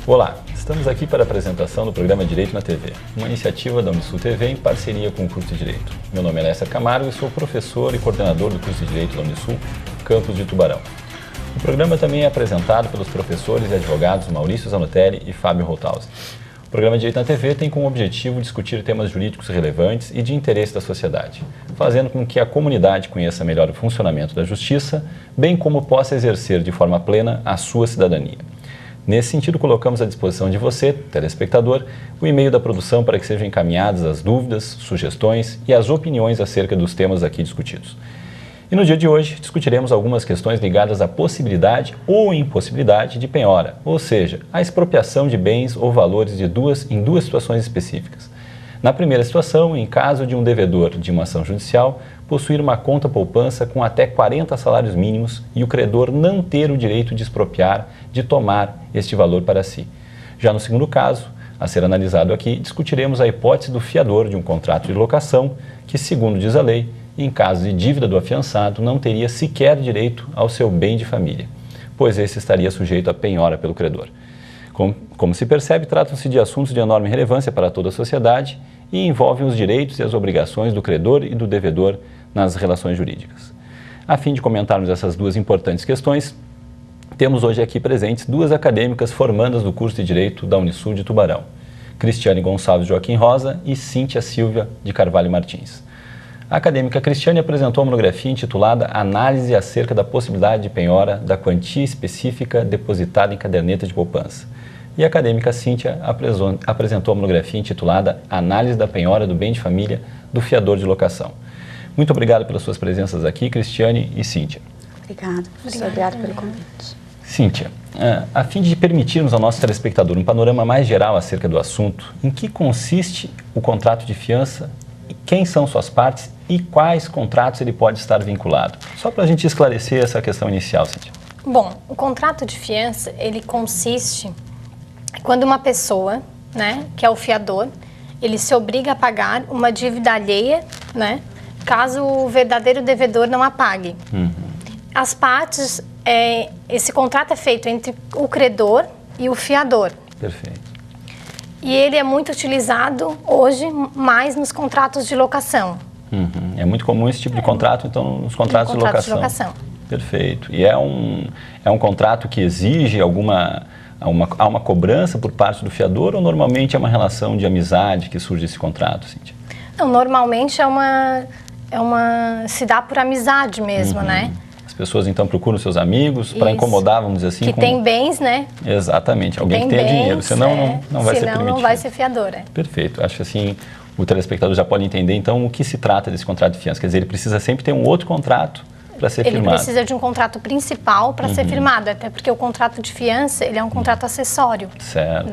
Olá, estamos aqui para a apresentação do programa Direito na TV, uma iniciativa da Unisul TV em parceria com o curso de Direito. Meu nome é Lécia Camargo e sou professor e coordenador do curso de Direito da Unisul, campus de Tubarão. O programa também é apresentado pelos professores e advogados Maurício Zanotelli e Fábio Holthausen. O programa Direito na TV tem como objetivo discutir temas jurídicos relevantes e de interesse da sociedade, fazendo com que a comunidade conheça melhor o funcionamento da justiça, bem como possa exercer de forma plena a sua cidadania. Nesse sentido, colocamos à disposição de você, telespectador, o e-mail da produção para que sejam encaminhadas as dúvidas, sugestões e as opiniões acerca dos temas aqui discutidos. E no dia de hoje, discutiremos algumas questões ligadas à possibilidade ou impossibilidade de penhora, ou seja, a expropriação de bens ou valores em duas situações específicas. Na primeira situação, em caso de um devedor de uma ação judicial possuir uma conta poupança com até 40 salários mínimos e o credor não ter o direito de expropriar, de tomar este valor para si. Já no segundo caso, a ser analisado aqui, discutiremos a hipótese do fiador de um contrato de locação que, segundo diz a lei, em caso de dívida do afiançado, não teria sequer direito ao seu bem de família, pois esse estaria sujeito à penhora pelo credor. Como se percebe, tratam-se de assuntos de enorme relevância para toda a sociedade e envolvem os direitos e as obrigações do credor e do devedor nas relações jurídicas. A fim de comentarmos essas duas importantes questões, temos hoje aqui presentes duas acadêmicas formandas do curso de Direito da Unisul de Tubarão, Cristiane Gonçalves Joaquim Rosa e Cíntia Silvia de Carvalho Martins. A acadêmica Cristiane apresentou a monografia intitulada Análise acerca da possibilidade de penhora da quantia específica depositada em caderneta de poupança. E a acadêmica Cíntia apresentou a monografia intitulada Análise da penhora do bem de família do fiador de locação. Muito obrigado pelas suas presenças aqui, Cristiane e Cíntia. Obrigada pelo convite. Cíntia, a fim de permitirmos ao nosso telespectador um panorama mais geral acerca do assunto, em que consiste o contrato de fiança, quem são suas partes e quais contratos ele pode estar vinculado? Só para a gente esclarecer essa questão inicial, Cíntia. Bom, o contrato de fiança, ele consiste quando uma pessoa, que é o fiador, ele se obriga a pagar uma dívida alheia, caso o verdadeiro devedor não a pague. As partes, esse contrato é feito entre o credor e o fiador. Perfeito. E ele é muito utilizado hoje mais nos contratos de locação. É muito comum esse tipo de contrato, então, nos contratos de locação. Perfeito. E é um contrato que exige há uma cobrança por parte do fiador ou normalmente é uma relação de amizade que surge esse contrato, Cíntia? Não, normalmente se dá por amizade mesmo, As pessoas então procuram seus amigos para incomodar, vamos dizer assim. Que tem bens, Exatamente, alguém que tenha dinheiro, senão não vai ser permitido. Senão não vai ser fiador, Perfeito, acho que assim o telespectador já pode entender então o que se trata desse contrato de fiança. Quer dizer, ele precisa sempre ter um outro contrato para ser firmado. Ele precisa de um contrato principal para ser firmado, até porque o contrato de fiança, ele é um contrato acessório. Certo.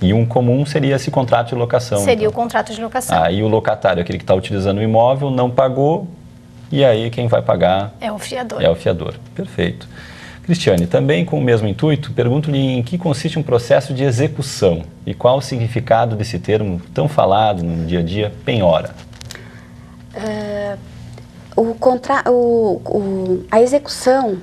E um comum seria esse contrato de locação. Seria o contrato de locação. Aí o locatário, aquele que está utilizando o imóvel, não pagou, e aí quem vai pagar é o fiador. É o fiador. Perfeito. Cristiane, também com o mesmo intuito, pergunto-lhe em que consiste um processo de execução e qual o significado desse termo tão falado no dia a dia, penhora. A execução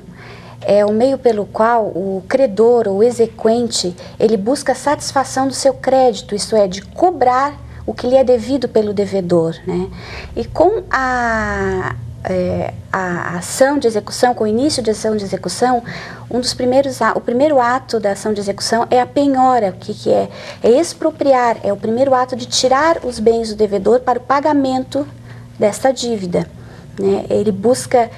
é o meio pelo qual o credor ou exequente, ele busca a satisfação do seu crédito, isto é, de cobrar o que lhe é devido pelo devedor, E com a ação de execução, com o início de ação de execução, o primeiro ato da ação de execução é a penhora. O que é? É expropriar, é o primeiro ato de tirar os bens do devedor para o pagamento desta dívida. Ele busca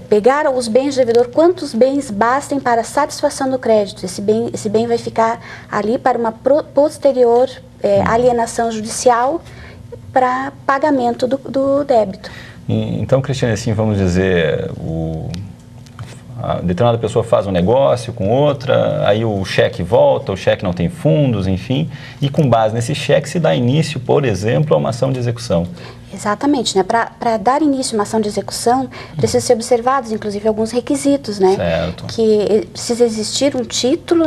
pegar os bens do devedor, quantos bens bastem para a satisfação do crédito. Esse bem vai ficar ali para uma posterior alienação judicial para pagamento do débito. Então, Cristiane, assim, vamos dizer, determinada pessoa faz um negócio com outra, aí o cheque volta, o cheque não tem fundos, enfim, e com base nesse cheque se dá início, por exemplo, a uma ação de execução. Exatamente, para dar início a uma ação de execução, precisa ser observados, inclusive, alguns requisitos, Certo. Que precisa existir um título,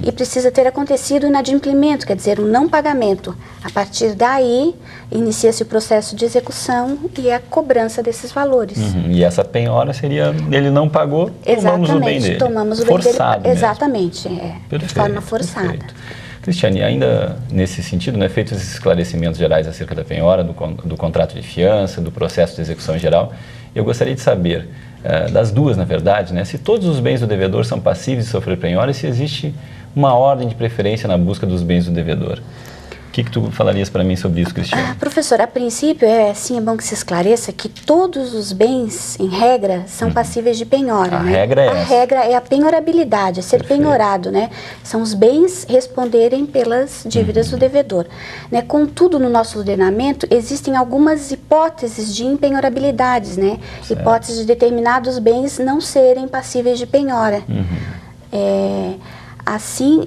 e precisa ter acontecido o inadimplemento, quer dizer, um não pagamento. A partir daí, inicia-se o processo de execução e a cobrança desses valores. E essa penhora seria, ele não pagou, tomamos o bem dele. Tomamos o Forçado bem dele. mesmo. Exatamente, de forma forçada. Perfeito. Cristiane, ainda nesse sentido, né, feitos esses esclarecimentos gerais acerca da penhora, do contrato de fiança, do processo de execução em geral, eu gostaria de saber, das duas, na verdade, né, se todos os bens do devedor são passíveis de sofrer penhora e se existe uma ordem de preferência na busca dos bens do devedor. O que tu falarias para mim sobre isso, Cristiane? Professor, a princípio, é bom que se esclareça que todos os bens, em regra, são passíveis de penhora. A regra é A regra é a penhorabilidade, é ser penhorado, né? São os bens responderem pelas dívidas do devedor. Né? Contudo, no nosso ordenamento, existem algumas hipóteses de impenhorabilidades, né? Hipóteses de determinados bens não serem passíveis de penhora. Assim,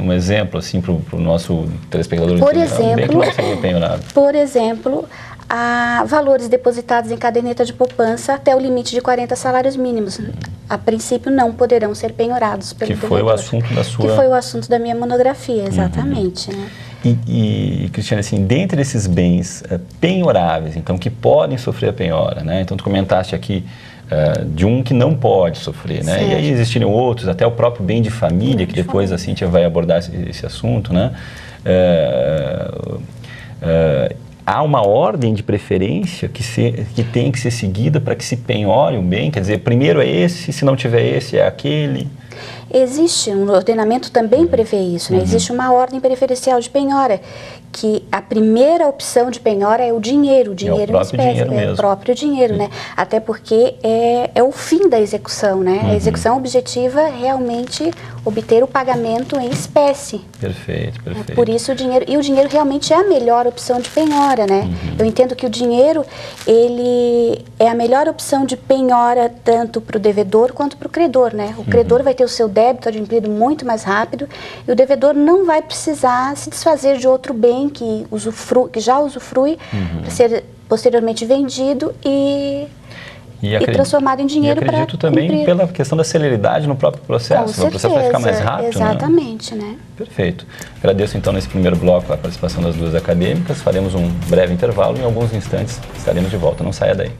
um exemplo assim para o nosso telespectador por entender, exemplo, bem que não seria penhorado. Por exemplo, valores depositados em caderneta de poupança até o limite de 40 salários mínimos. A princípio, não poderão ser penhorados pelo devedor. Que foi o assunto da sua... Que foi o assunto da minha monografia, exatamente. Né? E, Cristiane, assim, dentre esses bens penhoráveis, então, que podem sofrer a penhora, né? Então, tu comentaste aqui de um que não pode sofrer, né? E aí existiriam outros, até o próprio bem de família, que depois a Cíntia vai abordar esse assunto, né? Há uma ordem de preferência que tem que ser seguida para que se penhore o bem? Quer dizer, primeiro é esse, se não tiver esse, é aquele? Existe, um ordenamento também prevê isso, né? Existe uma ordem preferencial de penhora, que a primeira opção de penhora é o dinheiro em espécie, é o próprio dinheiro, né? Até porque é o fim da execução, né? A execução objetiva é realmente obter o pagamento em espécie. Perfeito. Por isso o dinheiro realmente é a melhor opção de penhora, né? Eu entendo que o dinheiro, ele é a melhor opção de penhora tanto para o devedor quanto para o credor, né? O credor vai ter o seu débito adimplido muito mais rápido e o devedor não vai precisar se desfazer de outro bem que já usufrui para ser posteriormente vendido e transformado em dinheiro para acredito também pela questão da celeridade no próprio processo. O processo vai ficar mais rápido, exatamente, né? Perfeito. Agradeço então nesse primeiro bloco a participação das duas acadêmicas. Faremos um breve intervalo e em alguns instantes estaremos de volta. Não saia daí.